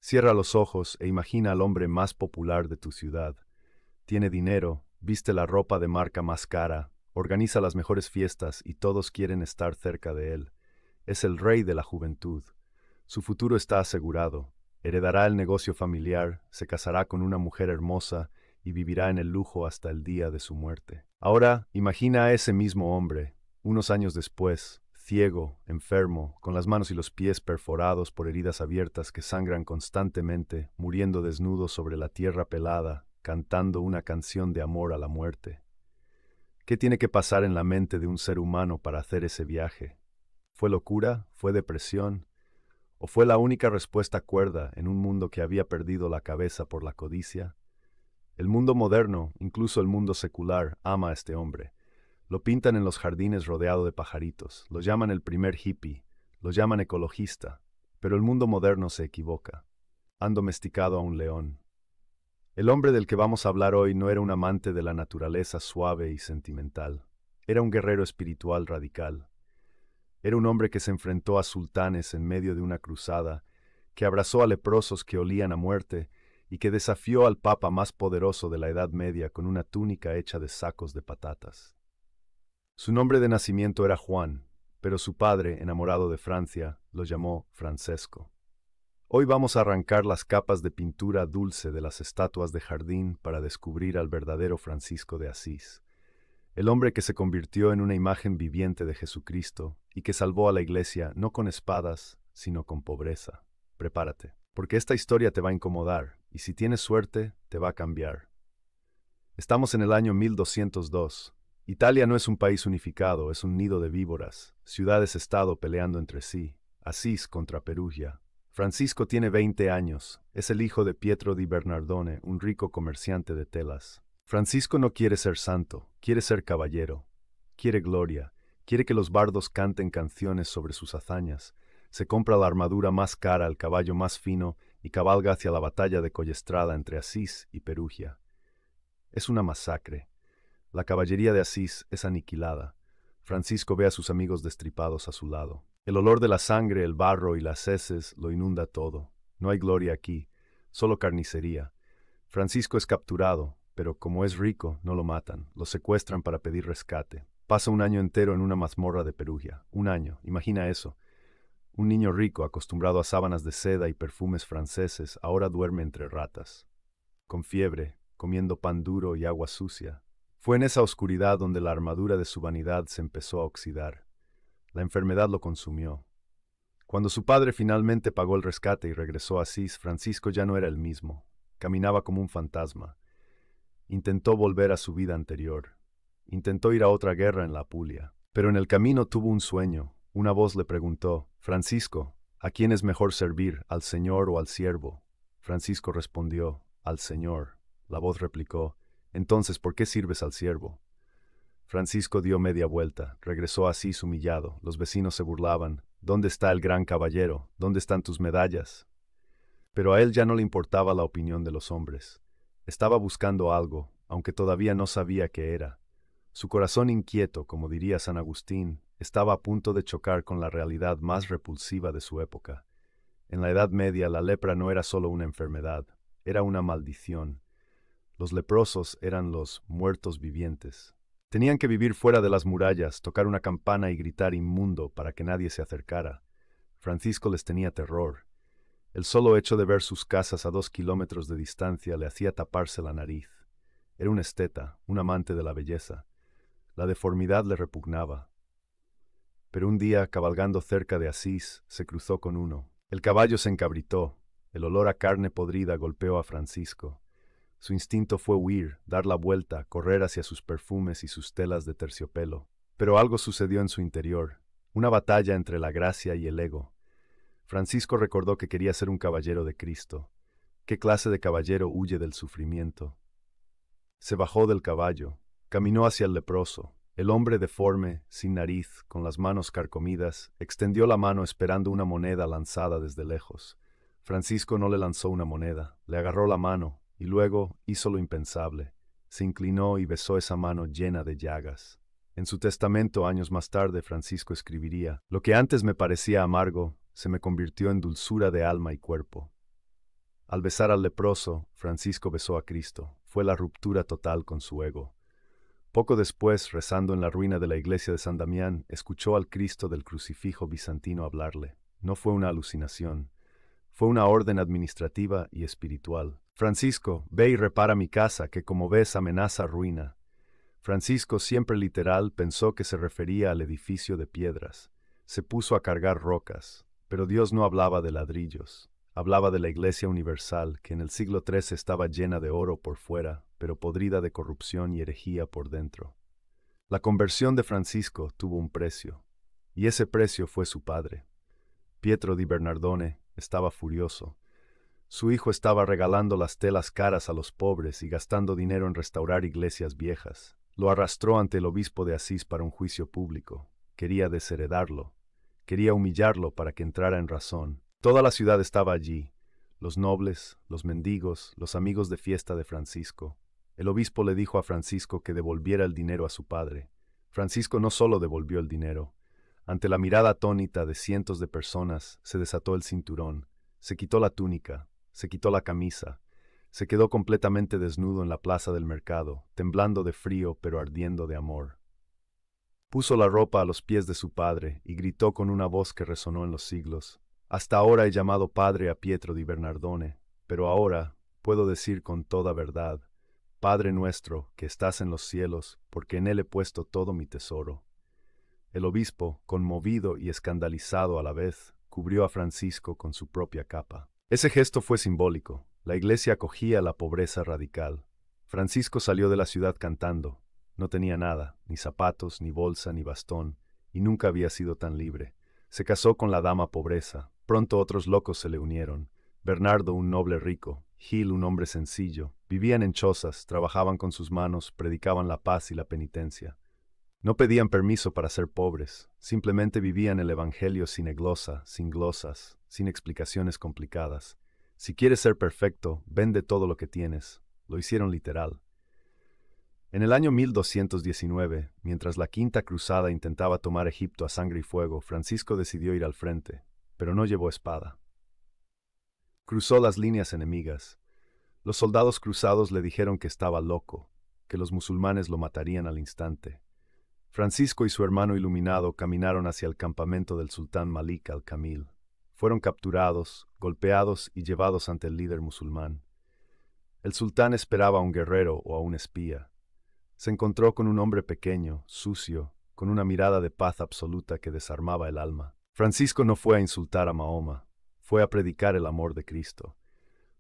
Cierra los ojos e imagina al hombre más popular de tu ciudad. Tiene dinero, viste la ropa de marca más cara, organiza las mejores fiestas y todos quieren estar cerca de él. Es el rey de la juventud. Su futuro está asegurado. Heredará el negocio familiar, se casará con una mujer hermosa y vivirá en el lujo hasta el día de su muerte. Ahora, imagina a ese mismo hombre, unos años después, ciego, enfermo, con las manos y los pies perforados por heridas abiertas que sangran constantemente, muriendo desnudo sobre la tierra pelada, cantando una canción de amor a la muerte. ¿Qué tiene que pasar en la mente de un ser humano para hacer ese viaje? ¿Fue locura? ¿Fue depresión? ¿O fue la única respuesta cuerda en un mundo que había perdido la cabeza por la codicia? El mundo moderno, incluso el mundo secular, ama a este hombre. Lo pintan en los jardines rodeado de pajaritos, lo llaman el primer hippie, lo llaman ecologista, pero el mundo moderno se equivoca. Han domesticado a un león. El hombre del que vamos a hablar hoy no era un amante de la naturaleza suave y sentimental. Era un guerrero espiritual radical. Era un hombre que se enfrentó a sultanes en medio de una cruzada, que abrazó a leprosos que olían a muerte y que desafió al papa más poderoso de la Edad Media con una túnica hecha de sacos de patatas. Su nombre de nacimiento era Juan, pero su padre, enamorado de Francia, lo llamó Francesco. Hoy vamos a arrancar las capas de pintura dulce de las estatuas de jardín para descubrir al verdadero Francisco de Asís, el hombre que se convirtió en una imagen viviente de Jesucristo y que salvó a la iglesia no con espadas, sino con pobreza. Prepárate, porque esta historia te va a incomodar y si tienes suerte, te va a cambiar. Estamos en el año 1202. Italia no es un país unificado, es un nido de víboras, ciudades-estado peleando entre sí, Asís contra Perugia. Francisco tiene 20 años, es el hijo de Pietro di Bernardone, un rico comerciante de telas. Francisco no quiere ser santo, quiere ser caballero, quiere gloria, quiere que los bardos canten canciones sobre sus hazañas, se compra la armadura más cara, el caballo más fino y cabalga hacia la batalla de Collestrada entre Asís y Perugia. Es una masacre. La caballería de Asís es aniquilada. Francisco ve a sus amigos destripados a su lado. El olor de la sangre, el barro y las heces lo inunda todo. No hay gloria aquí, solo carnicería. Francisco es capturado, pero como es rico, no lo matan, lo secuestran para pedir rescate. Pasa un año entero en una mazmorra de Perugia. Un año, imagina eso. Un niño rico, acostumbrado a sábanas de seda y perfumes franceses, ahora duerme entre ratas. Con fiebre, comiendo pan duro y agua sucia. Fue en esa oscuridad donde la armadura de su vanidad se empezó a oxidar. La enfermedad lo consumió. Cuando su padre finalmente pagó el rescate y regresó a Asís, Francisco ya no era el mismo. Caminaba como un fantasma. Intentó volver a su vida anterior. Intentó ir a otra guerra en la Apulia. Pero en el camino tuvo un sueño. Una voz le preguntó: Francisco, ¿a quién es mejor servir, al Señor o al siervo? Francisco respondió: al Señor. La voz replicó: entonces, ¿por qué sirves al siervo? Francisco dio media vuelta, regresó así humillado. Los vecinos se burlaban. ¿Dónde está el gran caballero? ¿Dónde están tus medallas? Pero a él ya no le importaba la opinión de los hombres. Estaba buscando algo, aunque todavía no sabía qué era. Su corazón inquieto, como diría San Agustín, estaba a punto de chocar con la realidad más repulsiva de su época. En la Edad Media la lepra no era solo una enfermedad, era una maldición. Los leprosos eran los muertos vivientes. Tenían que vivir fuera de las murallas, tocar una campana y gritar inmundo para que nadie se acercara. Francisco les tenía terror. El solo hecho de ver sus casas a 2 kilómetros de distancia le hacía taparse la nariz. Era un esteta, un amante de la belleza. La deformidad le repugnaba. Pero un día, cabalgando cerca de Asís, se cruzó con uno. El caballo se encabritó. El olor a carne podrida golpeó a Francisco. Su instinto fue huir, dar la vuelta, correr hacia sus perfumes y sus telas de terciopelo. Pero algo sucedió en su interior, una batalla entre la gracia y el ego. Francisco recordó que quería ser un caballero de Cristo. ¿Qué clase de caballero huye del sufrimiento? Se bajó del caballo, caminó hacia el leproso. El hombre deforme, sin nariz, con las manos carcomidas, extendió la mano esperando una moneda lanzada desde lejos. Francisco no le lanzó una moneda, le agarró la mano, y luego hizo lo impensable. Se inclinó y besó esa mano llena de llagas. En su testamento, años más tarde, Francisco escribiría: lo que antes me parecía amargo, se me convirtió en dulzura de alma y cuerpo. Al besar al leproso, Francisco besó a Cristo. Fue la ruptura total con su ego. Poco después, rezando en la ruina de la iglesia de San Damián, escuchó al Cristo del crucifijo bizantino hablarle. No fue una alucinación. Fue una orden administrativa y espiritual. Francisco, ve y repara mi casa, que como ves amenaza ruina. Francisco, siempre literal, pensó que se refería al edificio de piedras. Se puso a cargar rocas, pero Dios no hablaba de ladrillos. Hablaba de la Iglesia Universal, que en el siglo XIII estaba llena de oro por fuera, pero podrida de corrupción y herejía por dentro. La conversión de Francisco tuvo un precio, y ese precio fue su padre. Pietro di Bernardone estaba furioso. Su hijo estaba regalando las telas caras a los pobres y gastando dinero en restaurar iglesias viejas. Lo arrastró ante el obispo de Asís para un juicio público. Quería desheredarlo. Quería humillarlo para que entrara en razón. Toda la ciudad estaba allí. Los nobles, los mendigos, los amigos de fiesta de Francisco. El obispo le dijo a Francisco que devolviera el dinero a su padre. Francisco no solo devolvió el dinero. Ante la mirada atónita de cientos de personas, se desató el cinturón, se quitó la túnica, se quitó la camisa, se quedó completamente desnudo en la plaza del mercado, temblando de frío pero ardiendo de amor. Puso la ropa a los pies de su padre y gritó con una voz que resonó en los siglos: «Hasta ahora he llamado padre a Pietro di Bernardone, pero ahora puedo decir con toda verdad: Padre nuestro, que estás en los cielos, porque en él he puesto todo mi tesoro». El obispo, conmovido y escandalizado a la vez, cubrió a Francisco con su propia capa. Ese gesto fue simbólico. La iglesia acogía la pobreza radical. Francisco salió de la ciudad cantando. No tenía nada, ni zapatos, ni bolsa, ni bastón, y nunca había sido tan libre. Se casó con la dama pobreza. Pronto otros locos se le unieron. Bernardo, un noble rico; Gil, un hombre sencillo. Vivían en chozas, trabajaban con sus manos, predicaban la paz y la penitencia. No pedían permiso para ser pobres, simplemente vivían el evangelio sin eglosa, sin glosas, sin explicaciones complicadas. Si quieres ser perfecto, vende todo lo que tienes. Lo hicieron literal. En el año 1219, mientras la Quinta Cruzada intentaba tomar Egipto a sangre y fuego, Francisco decidió ir al frente, pero no llevó espada. Cruzó las líneas enemigas. Los soldados cruzados le dijeron que estaba loco, que los musulmanes lo matarían al instante. Francisco y su hermano iluminado caminaron hacia el campamento del sultán Malik al-Kamil. Fueron capturados, golpeados y llevados ante el líder musulmán. El sultán esperaba a un guerrero o a un espía. Se encontró con un hombre pequeño, sucio, con una mirada de paz absoluta que desarmaba el alma. Francisco no fue a insultar a Mahoma, fue a predicar el amor de Cristo.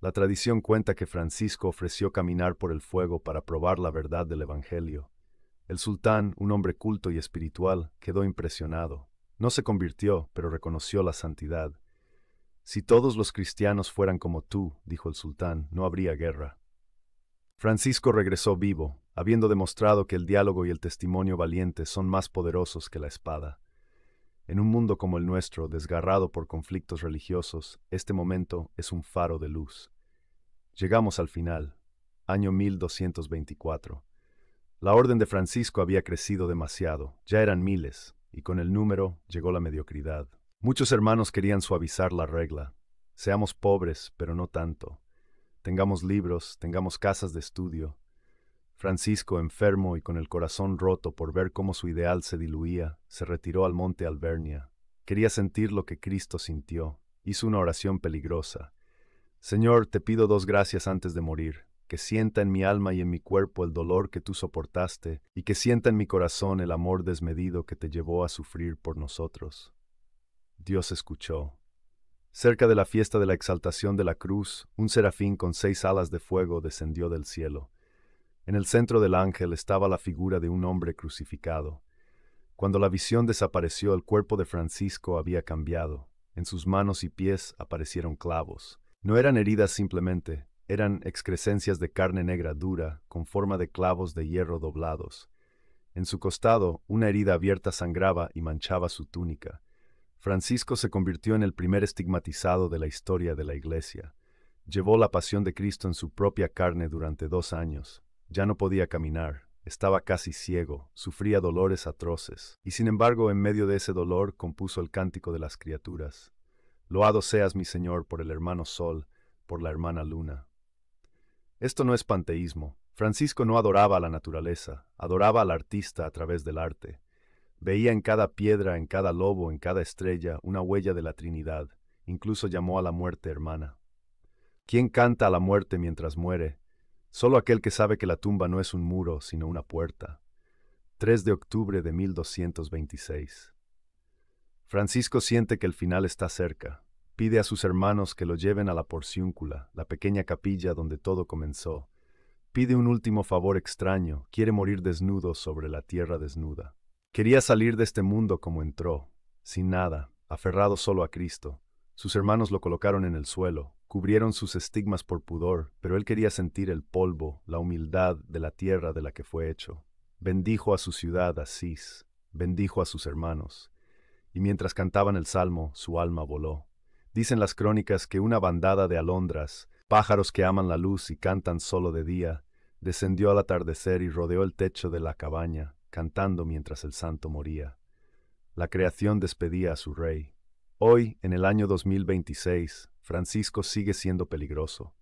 La tradición cuenta que Francisco ofreció caminar por el fuego para probar la verdad del Evangelio. El sultán, un hombre culto y espiritual, quedó impresionado. No se convirtió, pero reconoció la santidad. «Si todos los cristianos fueran como tú», dijo el sultán, «no habría guerra». Francisco regresó vivo, habiendo demostrado que el diálogo y el testimonio valiente son más poderosos que la espada. En un mundo como el nuestro, desgarrado por conflictos religiosos, este momento es un faro de luz. Llegamos al final, año 1224. La orden de Francisco había crecido demasiado, ya eran miles, y con el número llegó la mediocridad. Muchos hermanos querían suavizar la regla. Seamos pobres, pero no tanto. Tengamos libros, tengamos casas de estudio. Francisco, enfermo y con el corazón roto por ver cómo su ideal se diluía, se retiró al monte Alvernia. Quería sentir lo que Cristo sintió. Hizo una oración peligrosa. «Señor, te pido dos gracias antes de morir. Que sienta en mi alma y en mi cuerpo el dolor que tú soportaste, y que sienta en mi corazón el amor desmedido que te llevó a sufrir por nosotros». Dios escuchó. Cerca de la fiesta de la exaltación de la cruz, un serafín con 6 alas de fuego descendió del cielo. En el centro del ángel estaba la figura de un hombre crucificado. Cuando la visión desapareció, el cuerpo de Francisco había cambiado. En sus manos y pies aparecieron clavos. No eran heridas simplemente, eran excrescencias de carne negra dura, con forma de clavos de hierro doblados. En su costado, una herida abierta sangraba y manchaba su túnica. Francisco se convirtió en el primer estigmatizado de la historia de la Iglesia. Llevó la pasión de Cristo en su propia carne durante 2 años. Ya no podía caminar, estaba casi ciego, sufría dolores atroces, y sin embargo, en medio de ese dolor, compuso el Cántico de las Criaturas. «Loado seas, mi Señor, por el hermano Sol, por la hermana luna. Esto no es panteísmo. Francisco no adoraba a la naturaleza, adoraba al artista a través del arte. Veía en cada piedra, en cada lobo, en cada estrella, una huella de la Trinidad. Incluso llamó a la muerte hermana. ¿Quién canta a la muerte mientras muere? Solo aquel que sabe que la tumba no es un muro, sino una puerta. 3 de octubre de 1226. Francisco siente que el final está cerca. Pide a sus hermanos que lo lleven a la Porciúncula, la pequeña capilla donde todo comenzó. Pide un último favor extraño, quiere morir desnudo sobre la tierra desnuda. Quería salir de este mundo como entró, sin nada, aferrado solo a Cristo. Sus hermanos lo colocaron en el suelo, cubrieron sus estigmas por pudor, pero él quería sentir el polvo, la humildad de la tierra de la que fue hecho. Bendijo a su ciudad, Asís, bendijo a sus hermanos. Y mientras cantaban el salmo, su alma voló. Dicen las crónicas que una bandada de alondras, pájaros que aman la luz y cantan solo de día, descendió al atardecer y rodeó el techo de la cabaña, cantando mientras el santo moría. La creación despedía a su rey. Hoy, en el año 2026, Francisco sigue siendo peligroso.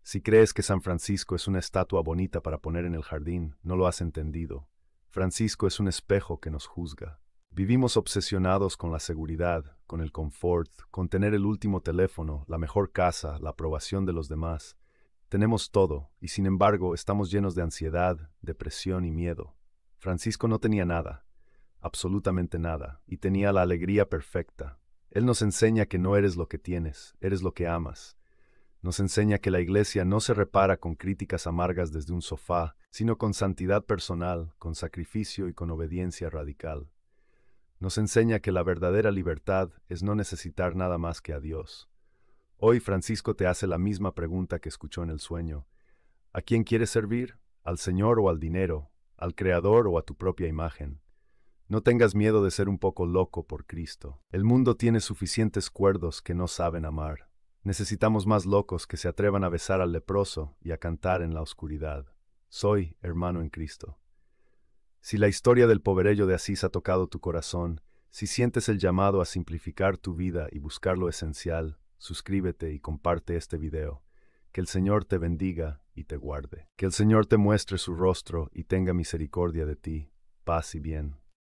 Si crees que San Francisco es una estatua bonita para poner en el jardín, no lo has entendido. Francisco es un espejo que nos juzga. Vivimos obsesionados con la seguridad, con el confort, con tener el último teléfono, la mejor casa, la aprobación de los demás. Tenemos todo, y sin embargo estamos llenos de ansiedad, depresión y miedo. Francisco no tenía nada, absolutamente nada, y tenía la alegría perfecta. Él nos enseña que no eres lo que tienes, eres lo que amas. Nos enseña que la iglesia no se repara con críticas amargas desde un sofá, sino con santidad personal, con sacrificio y con obediencia radical. Nos enseña que la verdadera libertad es no necesitar nada más que a Dios. Hoy Francisco te hace la misma pregunta que escuchó en el sueño. ¿A quién quieres servir? ¿Al Señor o al dinero? ¿Al Creador o a tu propia imagen? No tengas miedo de ser un poco loco por Cristo. El mundo tiene suficientes cuerdos que no saben amar. Necesitamos más locos que se atrevan a besar al leproso y a cantar en la oscuridad. Soy hermano en Cristo. Si la historia del poverello de Asís ha tocado tu corazón, si sientes el llamado a simplificar tu vida y buscar lo esencial, suscríbete y comparte este video. Que el Señor te bendiga y te guarde. Que el Señor te muestre su rostro y tenga misericordia de ti. Paz y bien.